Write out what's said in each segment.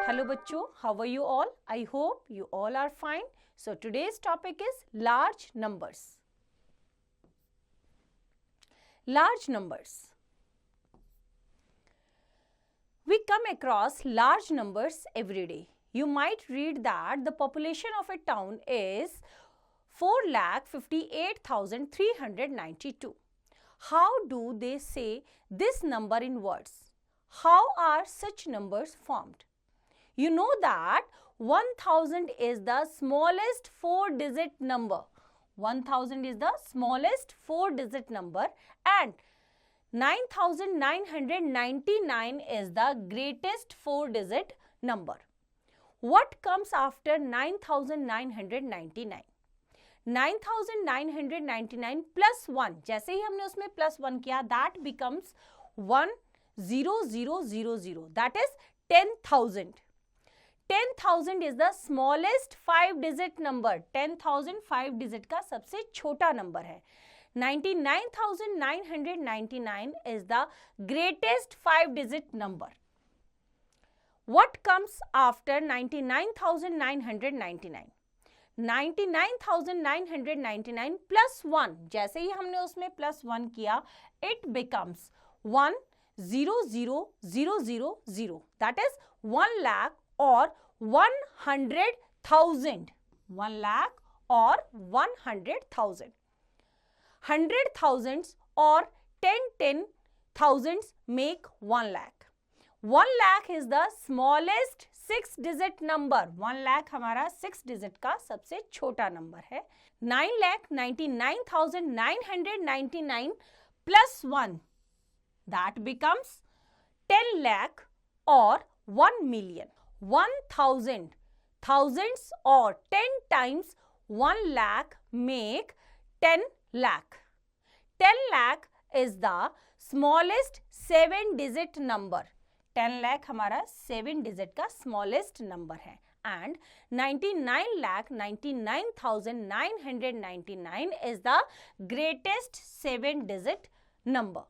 Hello bachcho, how are you all? I hope you all are fine. So today's topic is large numbers. Large numbers. We come across large numbers every day. You might read that the population of a town is 4,58,392. How do they say this number in words? How are such numbers formed? You know that 1000 is the smallest 4-digit number. 1000 is the smallest 4-digit number and 9999 is the greatest 4-digit number. What comes after 9999? 9999 plus 1, जैसे ही हमने उसमें plus 1 किया, that becomes 10000, that is 10,000. 10,000 is the smallest 5-digit number. 10,000 5-digit का सबसे छोटा number है. 99,999 is the greatest 5-digit number. What comes after 99,999? 99,999 plus 1, जैसे ही हमने उसमें plus 1 किया, it becomes 100,000. That is 1 lakh or 100,000. 1 lakh or 100,000. 100,000s or 10,000s make 1 lakh. 1 lakh is the smallest 6-digit number. 1 lakh हमारा 6-digit का सबसे छोटा number है. 9,99,999 plus 1, that becomes 10 lakh or 1 million. 1,000 thousands or 10 times 1 lakh make 10 lakh. 10 lakh is the smallest 7-digit number. 10 lakh हमारा 7-digit का smallest number है and 99,99,999 is the greatest 7-digit number.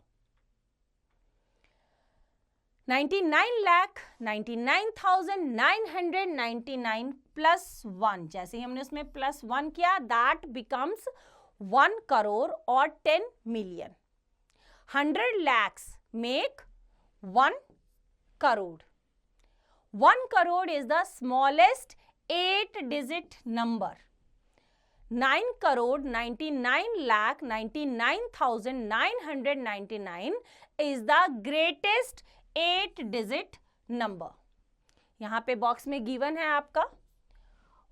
99,99,999 plus 1, जैसे ही हमने उसमें plus 1 किया, that becomes 1 crore or 10 million. 100 lakhs make 1 crore. 1 crore is the smallest 8-digit number. 9 crore 99 lakh 99,999 is the greatest 8-digit number. यहाँ पे box में given है आपका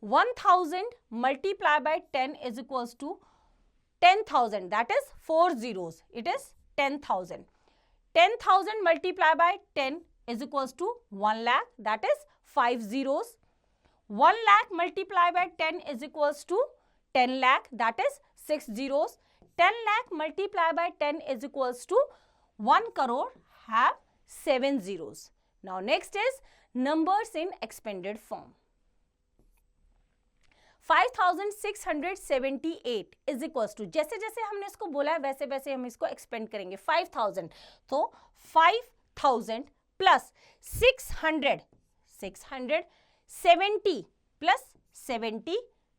1000 multiply by 10 is equals to 10,000, that is 4 zeros. It is 10,000. 10,000 multiply by 10 is equals to 1 lakh, that is 5 zeros. 1 lakh multiply by 10 is equals to 10 lakh, that is 6 zeros. 10 lakh multiply by 10 is equals to 1 crore, have 7 zeros. Now next is numbers in expanded form. 5,678 is equals to, जैसे जैसे हमने इसको बोला है वैसे वैसे हम इसको एक्सपेंड करेंगे. 5,000, तो 5,000 plus 600, 670 plus 70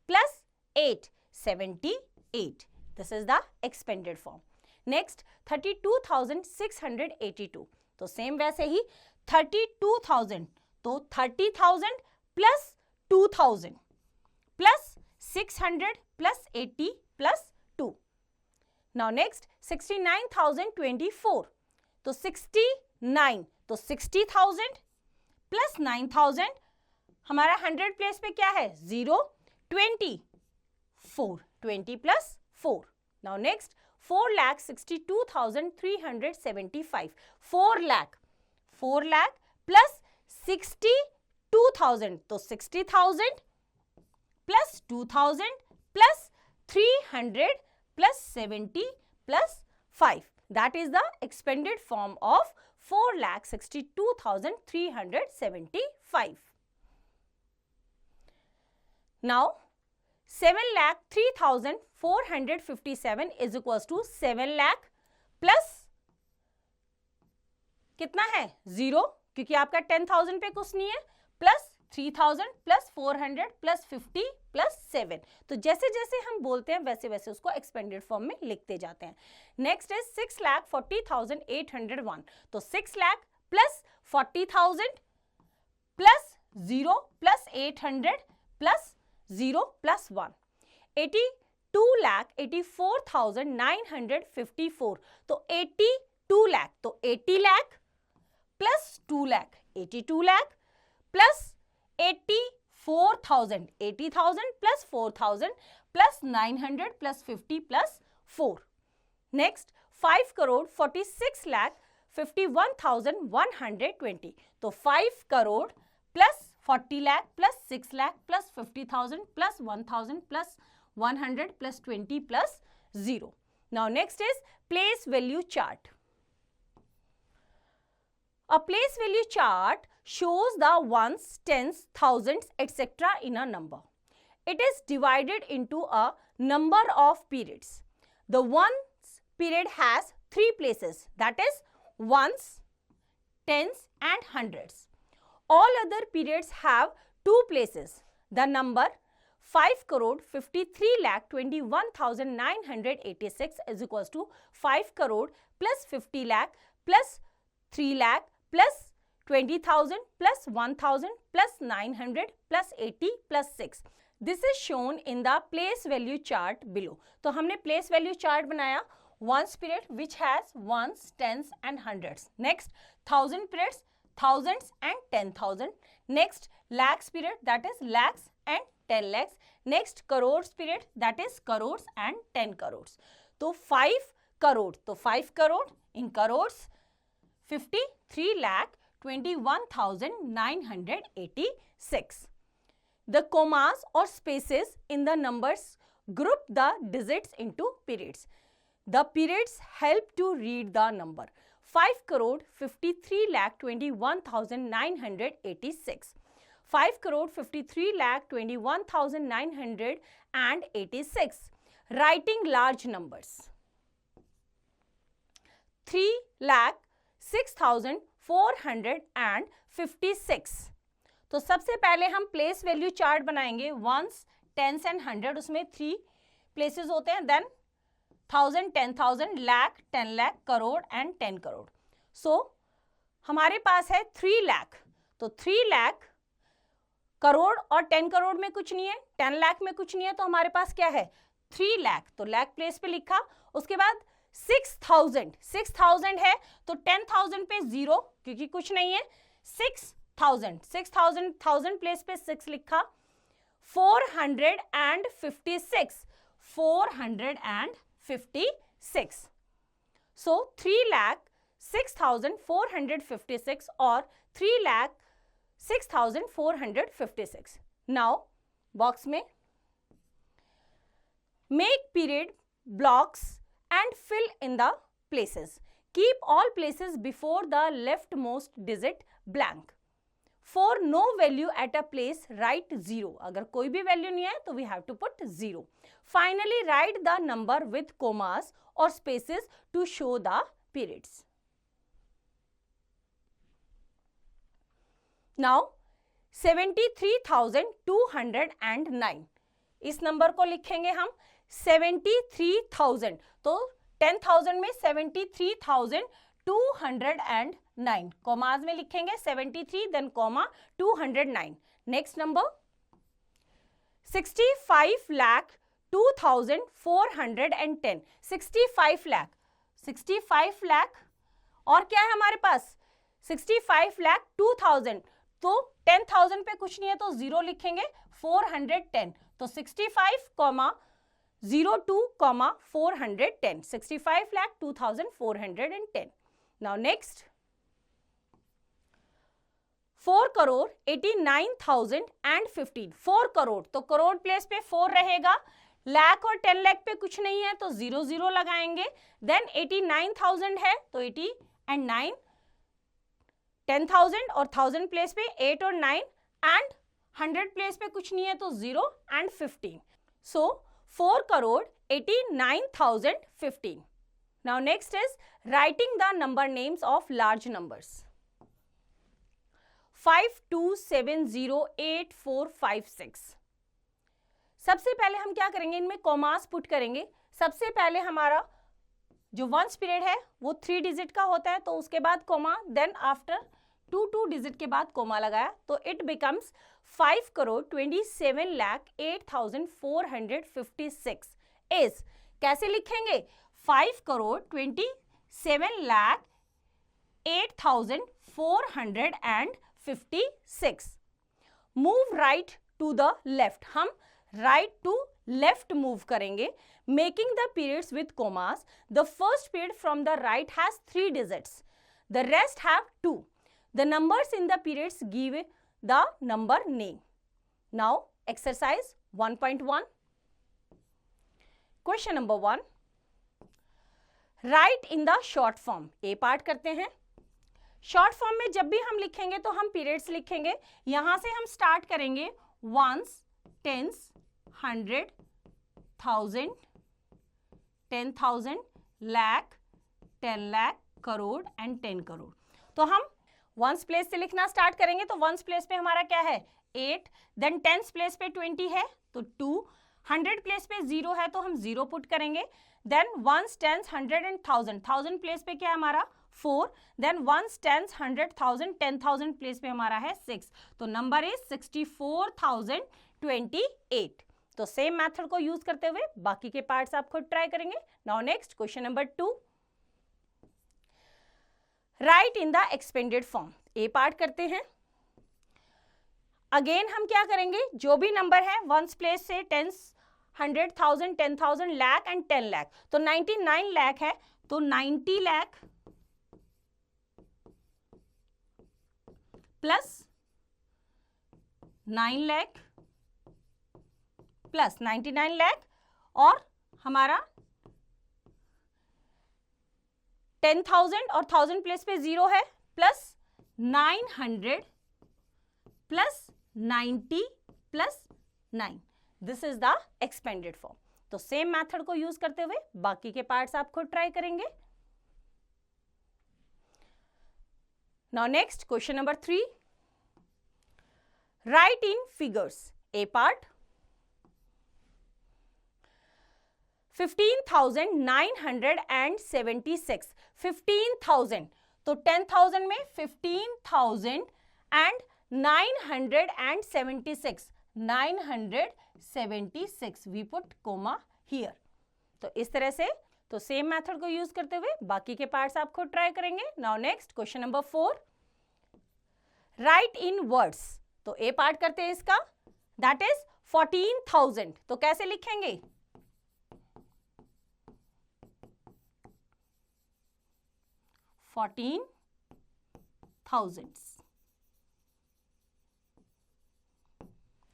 plus 8, 78. This is the expanded form. Next 32,682, तो सेम वैसे ही 32,000, तो 30,000 plus 2,000 plus 600 plus 80 plus 2. Now next 69,024, तो 69, तो 60,000 plus 9,000, हमारा 100 प्लेस पे क्या है 0, 20, 4, 20 plus 4. Now next 4,62,375, 4 lakh plus 62,000, तो 60,000 plus 2,000 plus 300 plus 70 plus 5. That is the expanded form of 4,62,375. Now 7,03,457 is equals to 7 lakh plus कितना है 0, क्योंकि आपका 10,000 पे कुछ नहीं है, प्लस 3000 प्लस 400 प्लस 50 प्लस 7। तो जैसे जैसे हम बोलते हैं वैसे वैसे उसको एक्सपेंडेड फॉर्म में लिखते जाते हैं। Next is 6,40,801। तो 6 lakh plus 40,000 plus 0 plus 800 plus 0 plus 1, 82,84,954। तो 82 लाख, तो 80 lakh plus 2 lakh 82 lakh plus 84,000 80,000 plus 4,000 plus 900 plus 50 plus 4। Next 5 crore 46 lakh 51,120। तो 5 crore plus 40 lakh plus 6 lakh plus 50,000 plus 1,000 plus 100 plus 20 plus 0। Now next is place value chart. A place value chart shows the ones, tens, thousands, etc. in a number. It is divided into a number of periods. The ones period has 3 places, that is ones, tens and hundreds. All other periods have 2 places. The number 5 crore 53 lakh 21,986 is equals to 5 crore plus 50 lakh plus 3 lakh plus 20,000 plus 1,000 plus 900 plus 80 plus 6. This is shown in the place value chart below. तो हमने place value chart बनाया ones period which has ones, tens and hundreds. Next 1000 periods, thousands and 10,000. Next lakhs period, that is lakhs and 10 lakhs. Next crores period, that is crores and 10 crores. तो 5 crore, तो 5 crore in crores 53 lakh 21,986. The commas or spaces in the numbers group the digits into periods. The periods help to read the number 5 crore 53 lakh 21,986. 5 crore 53 lakh 21,986. Writing large numbers. 3 lakh 6,456. तो सबसे पहले हम place value chart बनाएंगे once, tense and 100, उसमें 3 places होते हैं, then 1000, 10,000, lakh, 10 lakh, crore and 10 crore. सो हमारे पास है 3 लाख, तो 3 लाख करोड़ और 10 करोड़ में कुछ नहीं है, 10 लाख में कुछ नहीं है, तो हमारे पास क्या है 3 लाख, तो लाख प्लेस पे लिखा. उसके बाद 6,000 है तो 10,000 पे 0 क्योंकि कुछ नहीं है. 6,000 प्लेस पे 6 लिखा. 456. सो 3,06,456 और 3,06,456. नाउ बॉक्स में make period blocks and fill in the places. Keep all places before the leftmost digit blank. For no value at a place, write 0. अगर कोई भी वैल्यू नहीं है तो we have to put 0. Finally, write the number with commas or spaces to show the periods. Now, 73,209. इस number को लिखेंगे हम 73,000. तो 10,000 में 73,209 कॉमास में लिखेंगे 73 then comma 209. Next number 65,02,410. 65 lakh और क्या है हमारे पास 65,02,000. तो 10,000 पे कुछ नहीं है तो 0 लिखेंगे. 410 तो 65, 02, 410. 65,02,410. Now next 4 crore 89,015. 4 करोड़ तो करोड़ प्लेस पे 4 रहेगा. लाख और 10 लाख पे कुछ नहीं है तो 0 0 लगाएंगे. देन 89,000 है तो 80 एंड 9. 10,000 और 1000 प्लेस पे 8 और 9 एंड 100 प्लेस पे कुछ नहीं है तो 0 and 15. So 4 crore 89,015. Now next is writing the number names of large numbers. 52708456। सबसे पहले हम क्या करेंगे, इनमें कॉमास पुट करेंगे। सबसे पहले हमारा जो वंस पीरियड है वो 3 डिजिट का होता है, तो उसके बाद कोमा, देन आफ्टर 2 डिजिट के बाद कोमा लगाया, तो इट बिकम्स 5,27,08,456 इज, कैसे लिखेंगे, 5,27,08,456। Move right to the left, हम राइट टू लेफ्ट मूव करेंगे, making the periods with commas. The first period from the right has 3 digits. The rest have 2. The numbers in the periods give the number name. Now, exercise 1.1. Question number 1. Write in the short form. A part करते हैं। Short form में जब भी हम लिखेंगे तो हम periods लिखेंगे। यहां से हम स्टार्ट करेंगे ones, tens, 100, 1000, 10,000, lakh, 10 lakh, crore and 10 crore. तो हम वंस प्लेस से लिखना स्टार्ट करेंगे, तो वंस प्लेस पे हमारा क्या है 8, देन टेंस प्लेस पे 20 है तो 2, 100 प्लेस पे 0 है तो हम 0 पुट करेंगे, then ones, tens, 100 and 1000, 1000 place पे क्या है हमारा 4, देन वंस, टेंस, 100, 1000, 10,000 प्लेस पे हमारा है 6, तो नंबर इज 64,028। तो सेम मेथड को यूज करते हुए बाकी के पार्ट्स आप खुद ट्राई करेंगे। Now next question number 2, right in the expanded form. A part करते हैं। अगेन हम क्या करेंगे, जो भी नंबर है वंस प्लेस से टेंस, 100, 1000, 10,000, लाख एंड 10 लाख, तो 99 लाख है तो 90 लाख प्लस 9 लाख प्लस 99 लाख, और हमारा 10,000 और 1000 प्लेस पे 0 है, plus 900 plus 90 plus 9, this is the expanded form. तो सेम मेथड को यूज करते हुए बाकी के पार्ट्स आप खुद ट्राई करेंगे। Now next question number 3, write in figures. A part 15,976, 15,000, तो 10,000 में 15,000 and 976, 976 we put comma here. तो इस तरह से, तो सेम मेथड को यूज करते हुए बाकी के पार्ट्स आप खुद ट्राई करेंगे। Now next question number 4, write in words. तो ए पार्ट करते हैं इसका, दैट इज 14,000, तो कैसे लिखेंगे, 14,000।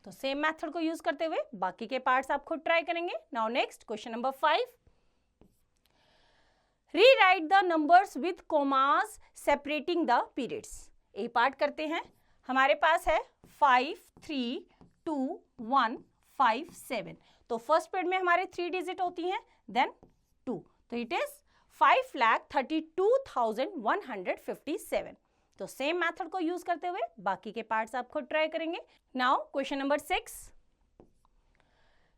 तो सेम मेथड को यूज करते हुए बाकी के पार्ट्स आप खुद ट्राई करेंगे। Now next question number 5, rewrite the numbers with commas separating the periods. A part करते हैं। हमारे पास है 5, 3, 2, 1, 5, 7, तो फर्स्ट पीरियड में हमारे 3 डिजिट होती हैं, देन 2, तो इट इज 5,32,157। तो सेम मेथड को यूज करते हुए बाकी के पार्ट्स आप खुद ट्राई करेंगे। Now question number 6,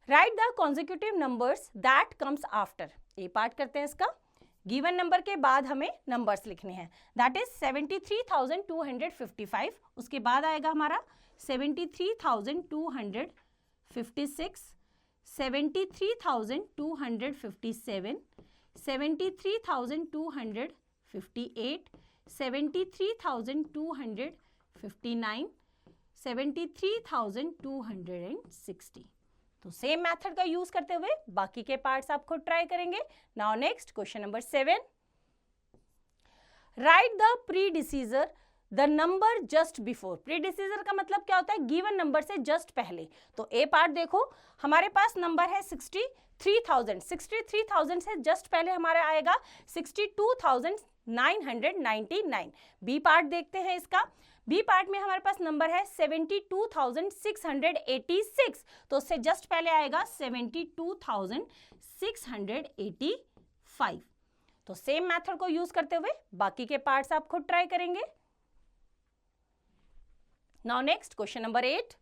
right the consecutive numbers that comes after. A part करते हैं इसका। गिवन नंबर के बाद हमें नंबर्स लिखने हैं, दैट इज 73,255, उसके बाद आएगा हमारा 73,256, 73,257, 73,258, 73,259, 73,260। तो सेम मेथड का यूज करते हुए बाकी के पार्ट्स आप खुद ट्राई करेंगे। Now next question number 7, write the predecessor the number just before. Predecessor का मतलब क्या होता है, गिवन नंबर से जस्ट पहले। तो ए पार्ट देखो, हमारे पास नंबर है 63,000, 63,000 से जस्ट पहले हमारा आएगा 62,999। बी पार्ट देखते हैं इसका। बी पार्ट में हमारे पास नंबर है 72,686, तो उससे जस्ट पहले आएगा 72,685। तो सेम मेथड को यूज करते हुए बाकी के पार्ट्स आप खुद ट्राई करेंगे। Now next question number 8,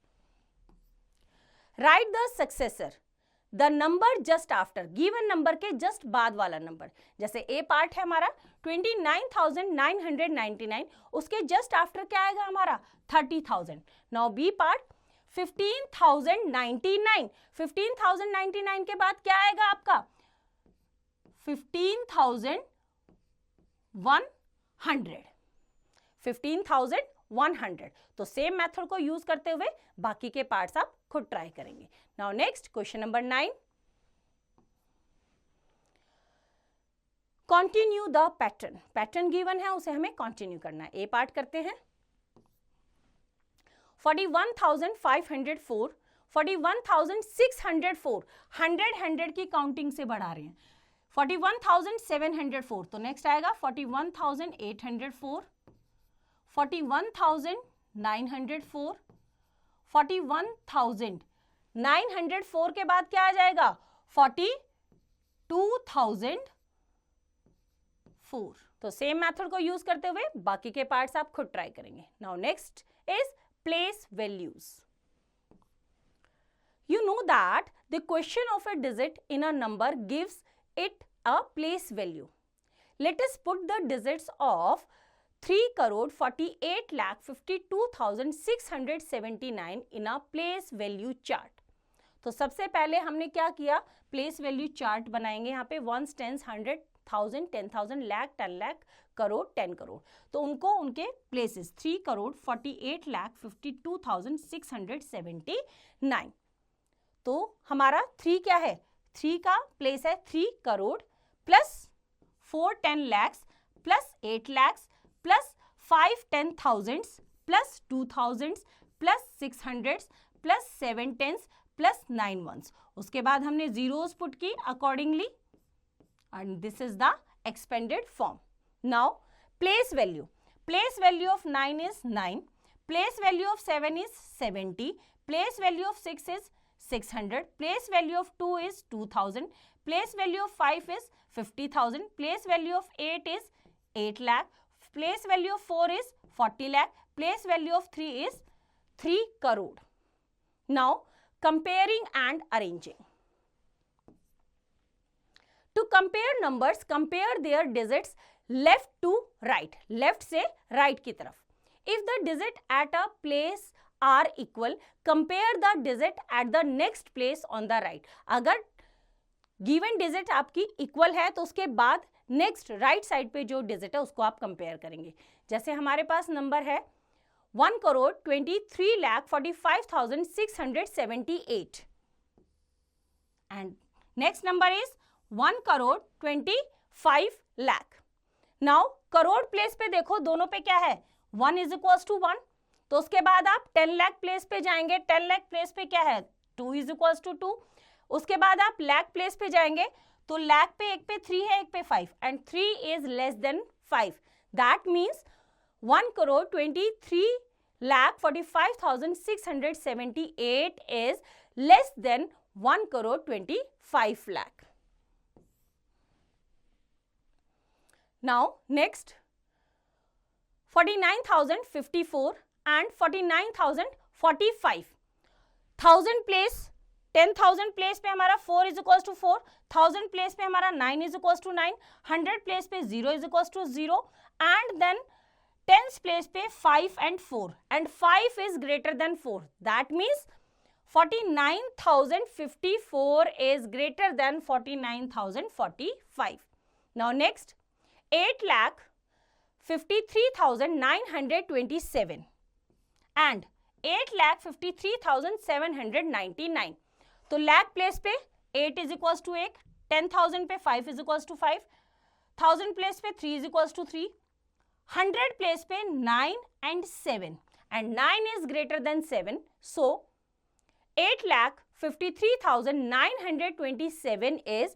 right the successor the number just after, given number के जस्ट बाद वाला नंबर। जैसे ए पार्ट है हमारा 29,999, उसके जस्ट आफ्टर क्या आएगा हमारा 30,000। नाउ बी पार्ट 15,099, 15,099 के बाद क्या आएगा आपका 15,100, 15,100। तो सेम मेथड को यूज करते हुए बाकी के पार्ट्स आप खुद ट्राई करेंगे। Now next question number 9, continue the pattern. Pattern given है, उसे हमें कंटिन्यू करना है। ए पार्ट करते हैं 41,504, 41,604, 100 की काउंटिंग से बढ़ा रहे हैं। 41,704, तो नेक्स्ट आएगा 41,804, 41,904, 41,904 के बाद क्या आ जाएगा 42,004। तो सेम मेथड को यूज करते हुए बाकी के पार्ट्स आप खुद ट्राई करेंगे। Now next is place values. You know that the question of a digit in a number gives it a place value. Let us put the digits of 3,48,52,679 in a place value chart. तो सबसे पहले हमने क्या किया, place value chart बनाएंगे। यहाँ पे 1s, 10s, 100, 1000, 10,000, lakh, 10 lakh, crore, 10 crore. तो उनको उनके प्लेसेस 3,48,52,679। तो हमारा 3 क्या है, 3 का प्लेस है 3 crore plus 4 10 lakh plus 8 lakh plus 5 10,000 plus 2,000 plus 600 plus 7 10s plus 9 1s। उसके बाद हमने जीरोस पुट की accordingly and this is the expanded form. Now place value. Place value of 9 is 9. Place value of 7 is 70. Place value of 6 is 600. Place value of 2 is 2,000. Place value of 5 is 50,000. Place value of 8 is 8 lakh. Place value of 4 is 40 lakh. Place value of 3 is 3 crore. Now comparing and arranging. To compare numbers, compare their digits left to right, left से right की तरफ. If the digit at a place are equal, compare the digit at the next place on the right. अगर given digit आपकी equal है तो उसके बाद next right side पे जो digit है उसको आप compare करेंगे। जैसे हमारे पास नंबर है 1,23,45,678 and next number is 1,25 lakh. Now crore place पे देखो, दोनों पे क्या है 1 is equals to 1। तो उसके बाद आप 10 लाख प्लेस पे जाएंगे, 10 लाख प्लेस पे क्या है 2 is equals to 2। उसके बाद आप लाख प्लेस पे जाएंगे तो लाख पे एक पे 3 है, एक पे 5 and 3 is less than 5। That means 1,23,45,678 is less than 1,25 lakh। Now next 49,054 and 49,045। 1000 place 10,000 place पे हमारा 4 is equals to 4, 1000 प्लेस पे हमारा 9 is equals to 9, 100 प्लेस पे 0 is equals to 0 and then 10s place पे 5 and 4 and 5 is greater than 4। That means 49,054 is greater than 49,045। Now next 8,53,927 and 8,53,799। तो lakh place पे 8 is equals to 8, 10,000 पे 5 is equals to 5, 1000 place पे 3 is equals to 3, 100 place पे 9 and 7 and 9 is greater than 7। So 8,53,927 is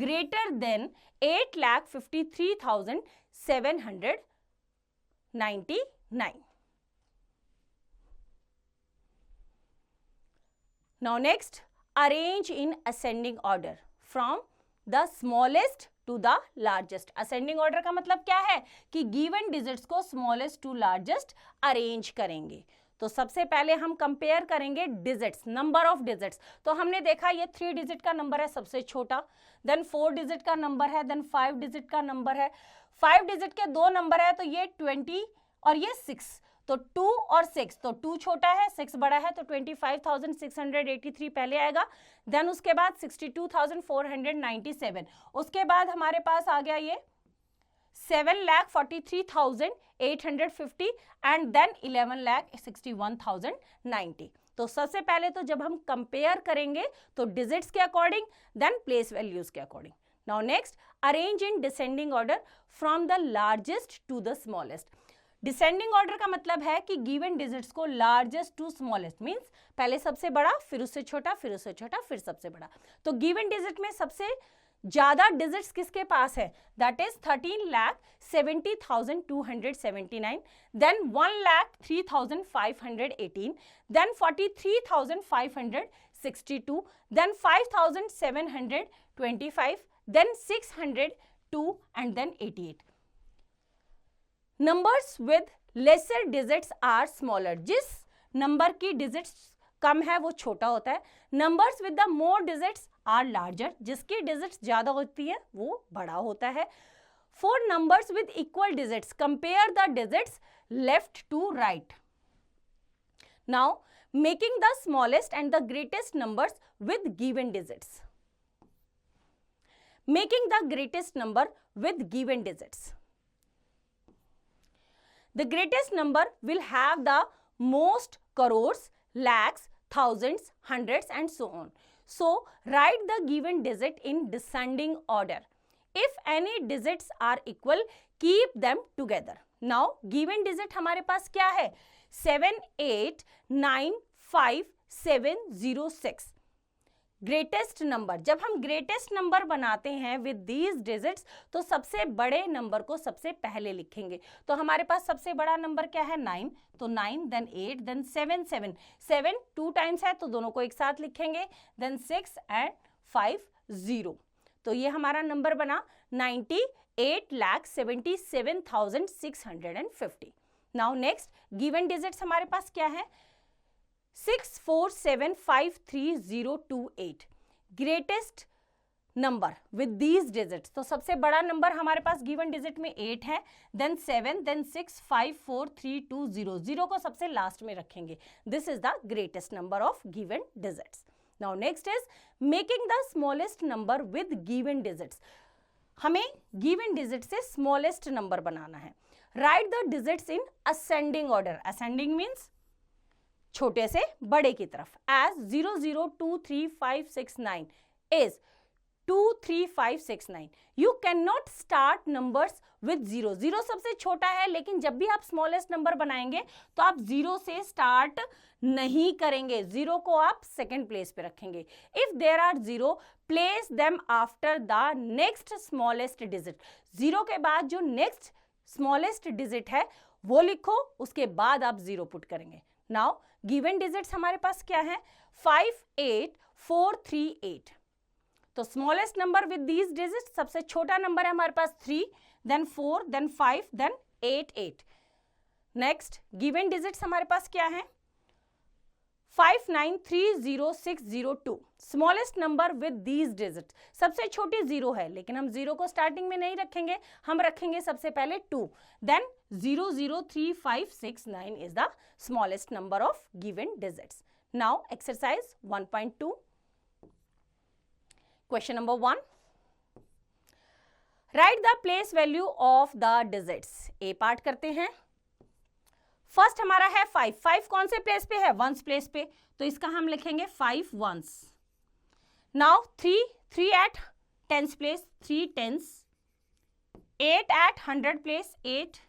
greater than 8,53,799। Now next, arrange in ascending order from the smallest to the largest। ascending order का मतलब क्या है कि given digits को smallest to largest arrange करेंगे। तो सबसे पहले हम कंपेयर करेंगे डिजिट्स, नंबर ऑफ डिजिट्स। तो हमने देखा ये 3 डिजिट का नंबर है सबसे छोटा, देन 4 डिजिट का नंबर है, देन 5 डिजिट का नंबर है। 5 डिजिट के 2 नंबर है, तो ये 20 और ये 6, तो 2 और 6, तो 2 छोटा है 6 बड़ा है, तो 25,683 पहले आएगा। देन उसके बाद 62,497, उसके बाद हमारे पास आ गया ये 7,43,850 एंड देन 11,61,090। तो सबसे पहले तो जब हम कंपेयर करेंगे तो डिजिट्स के अकॉर्डिंग, देन प्लेस वैल्यूज के अकॉर्डिंग। Now next, arrange in descending order from the largest to the smallest. Descending order का मतलब है कि गिवन डिजिट्स को लार्जेस्ट टू स्मॉलेस्ट, मींस पहले सबसे बड़ा, फिर उससे छोटा, फिर उससे छोटा, फिर सबसे बड़ा। तो गिवन डिजिट में सबसे ज्यादा डिजिट्स किसके पास है? That is 13,70,279, then 1,03,518, then 43,562, then 5,725, then 602 and then 88। Numbers with lesser digits are smaller, जिस नंबर की डिजिट्स कम है वो छोटा होता है। Numbers with the more digits are larger, जिसकी डिजिट्स ज्यादा होती है वो बड़ा होता है। For numbers with equal digits compare the digits left to right. Now making the smallest and the greatest numbers with given digits. Making the greatest number with given digits. The greatest number will have the most crores, lakhs, thousands, hundreds and so on. So write the given digit in descending order. If any digits are equal, keep them together. Now given digit हमारे पास क्या है? 7,8,9,5,7,0,6। Greatest number, जब हम greatest number बनाते हैं with these digits तो सबसे बड़े नंबर को सबसे पहले लिखेंगे। तो हमारे पास सबसे बड़ा नंबर क्या है? 9, तो 9, देन 8, देन 7, 7, 7 2 टाइम्स है तो दोनों को एक साथ लिखेंगे, देन 6 एंड 5 0। तो ये हमारा नंबर बना 98,77,650। नाउ नेक्स्ट, गिवन डिजिट्स हमारे पास क्या है? 64753,028। Greatest number with these digits, तो सबसे बड़ा नंबर हमारे पास गिवन डिजिट में 8 है, देन 7, देन 6, 5, 4, 3, 2, 0, 0 को सबसे लास्ट में रखेंगे। This is the greatest number of given digits. Now next is making the smallest number with given digits. हमें गिवन डिजिट से स्मॉलेस्ट नंबर बनाना है। Write the digits in ascending order. Ascending means छोटे से बड़े की तरफ। As 002359 is 23569। You can not start numbers with 0। 0 सबसे छोटा है, लेकिन जब भी आप स्मॉलेस्ट नंबर बनाएंगे तो आप 0 से स्टार्ट नहीं करेंगे, 0 को आप सेकेंड प्लेस पे रखेंगे। If there are 0, place them after the next smallest digit. 0 के बाद जो नेक्स्ट स्मॉलेस्ट डिजिट है वो लिखो, उसके बाद आप 0 पुट करेंगे। नाउ गिवन डिजिट्स हमारे पास क्या है? 58438। तो smallest number with these digits, सबसे छोटा नंबर है हमारे पास 3, then 4, then 5, then 8, 8। Next given digits हमारे पास क्या है? 5930,602। Smallest number with these digits, सबसे छोटी 0 है, लेकिन हम 0 को स्टार्टिंग में नहीं रखेंगे, हम रखेंगे सबसे पहले 2, then 003569 is the smallest number of given digits. Now exercise 1.2, question number 1, write the place value of the digits. A part करते हैं। फर्स्ट हमारा है 5। 5 कौन से प्लेस पे है? वंस प्लेस पे, तो इसका हम लिखेंगे 5 ones. Now 3 at tens place, 3 tens. 8 at 100 place, 8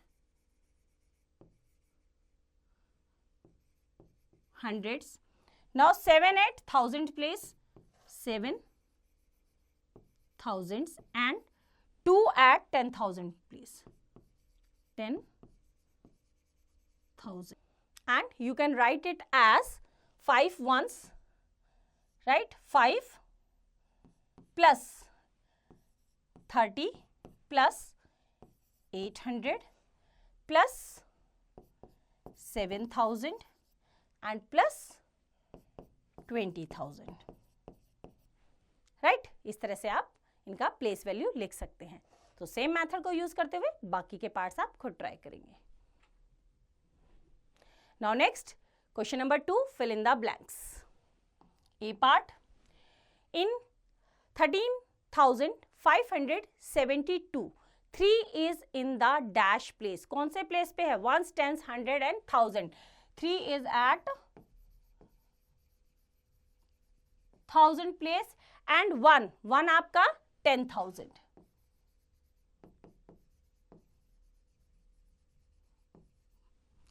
hundreds. Now 7 at 1000 place, 7 thousands, and 2 at 10,000 please, 10,000, and you can write it as 5 ones, right? 5 plus 30 plus 800 plus 7,000 and plus 20,000, right. इस तरह से आप इनका प्लेस वैल्यू लिख सकते हैं। तो same method को यूज करते हुए बाकी के पार्ट्स आप खुद ट्राई करेंगे। Now next question number 2, fill in the blanks. A part, in 13,572 3 is in the dash place. कौन से प्लेस पे है? Ones, tens, 100 and 1000। 3 is at 1000 place and 1 आपका 10,000।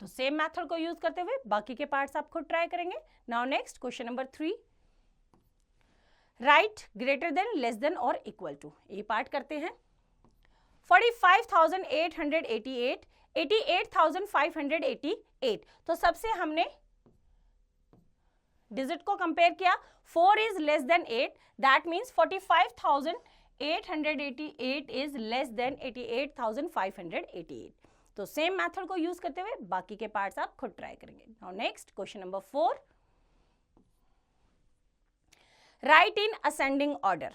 तो सेम मेथड को यूज करते हुए बाकी के पार्ट्स आप खुद ट्राई करेंगे। Now next question number 3, right greater than, less than और इक्वल टू। ये पार्ट करते हैं। 45,888, 88,588। तो सबसे हमने डिजिट को कंपेयर किया। 4 is less than 8, that means 45,888 is less than 88,588। तो सेम मेथड को यूज करते हुए बाकी के पार्ट्स आप खुद ट्राई करेंगे। Now next question number 4, write इन असेंडिंग ऑर्डर।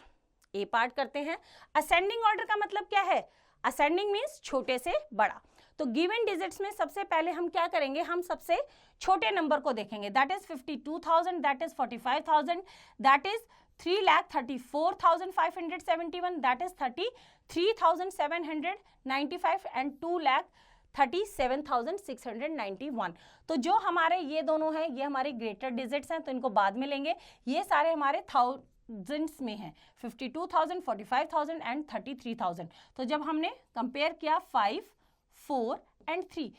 ए पार्ट करते हैं। असेंडिंग ऑर्डर का मतलब क्या है? असेंडिंग मीन्स छोटे से बड़ा। तो गिवन डिजिट्स में सबसे पहले हम क्या करेंगे? हम सबसे छोटे नंबर को देखेंगे। That is 52,000, that is 45,000, that is 3,34,571, that is 33,795 and 2,37,691। तो जो हमारे ये दोनों हैं, ये हमारे ग्रेटर डिजिट्स हैं, तो इनको बाद में लेंगे। ये सारे हमारे थाउजेंड्स में हैं, 52,000, 45,000 एंड 33,000। तो जब हमने कंपेयर किया 5, 4 and 3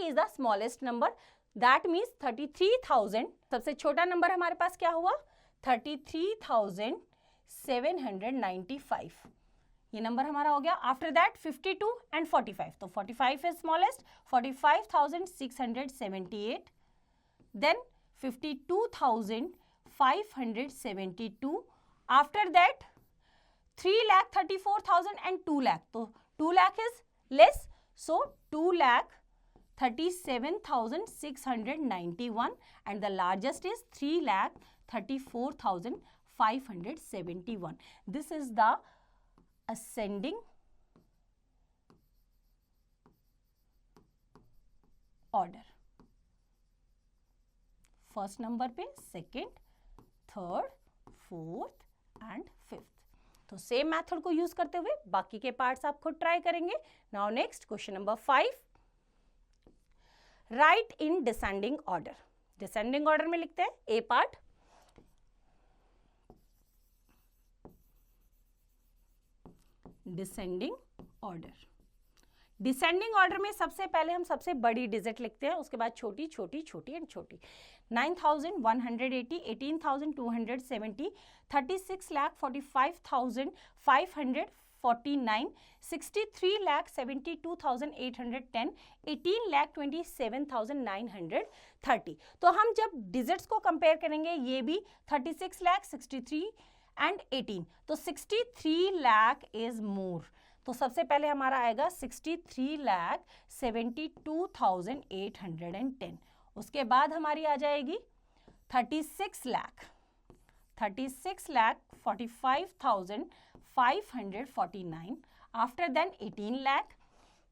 is the smallest number, that means 33,000। सबसे छोटा नंबर हमारे पास क्या हुआ? 33,795, ये नंबर हमारा हो गया। आफ्टर दैट 52 एंड 45, तो 45 is smallest, 45,678, then 52,572, after that 3,34,000 and 2 lakh, तो 2 lakh is less, so 2,37,691 and the largest is 3,34,571. This is the ascending order. First number पे, second, third, fourth and fifth. तो सेम मेथड को use करते हुए बाकी के parts आप खुद ट्राई करेंगे। Now next question number 5, write in descending order. Descending order में लिखते हैं। A part, descending order. Descending order में सबसे पहले हम सबसे बड़ी डिजिट लिखते हैं, उसके बाद छोटी छोटी छोटी एंड छोटी। 9,180, 18,270, 36,45,549, 63,72,810, 18,27,930। तो हम जब डिजिट्स को कंपेयर करेंगे, ये भी 36 लाख, 63 एंड 18, तो 63 लाख इज मोर। तो सबसे पहले हमारा आएगा 63,72,810। उसके बाद हमारी आ जाएगी 36 lakh, 45,549। After then 18 lakh,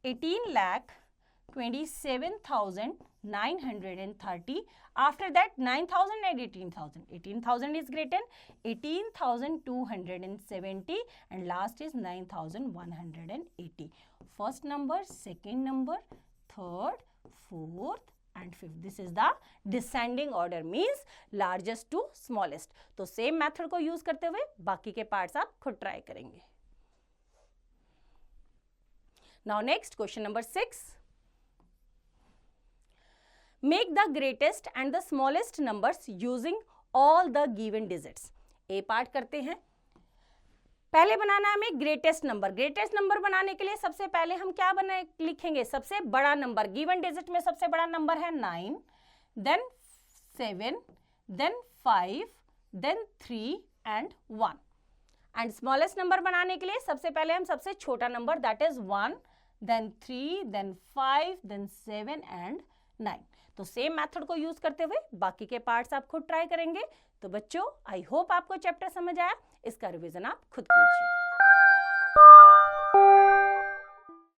18,27,930. After that 9,000 and 18,000. 18,000 is greater, 18,270 and last is 9,180. First number, second number, third, fourth and fifth. This is the descending order, means largest to smallest. तो same method को use करते हुए बाकी के parts आप खुद try करेंगे. Now next question number 6. Make the greatest and the smallest numbers using all the given digits. A part करते हैं. पहले बनाना है हमें ग्रेटेस्ट नंबर. ग्रेटेस्ट नंबर बनाने के लिए सबसे पहले हम क्या लिखेंगे? सबसे बड़ा नंबर. गिवन डिजिट में सबसे बड़ा नंबर है 9, then 7, then 5, then 3 and 1. And smallest number बनाने के लिए सबसे पहले हम सबसे छोटा number that is 1, then 3, then 5, then 7 and 9. तो सेम मेथड को यूज करते हुए बाकी के पार्ट्स आप खुद ट्राई करेंगे। तो बच्चों, आई होप आपको चैप्टर समझ आया। इसका रिवीजन आप खुद कीजिए।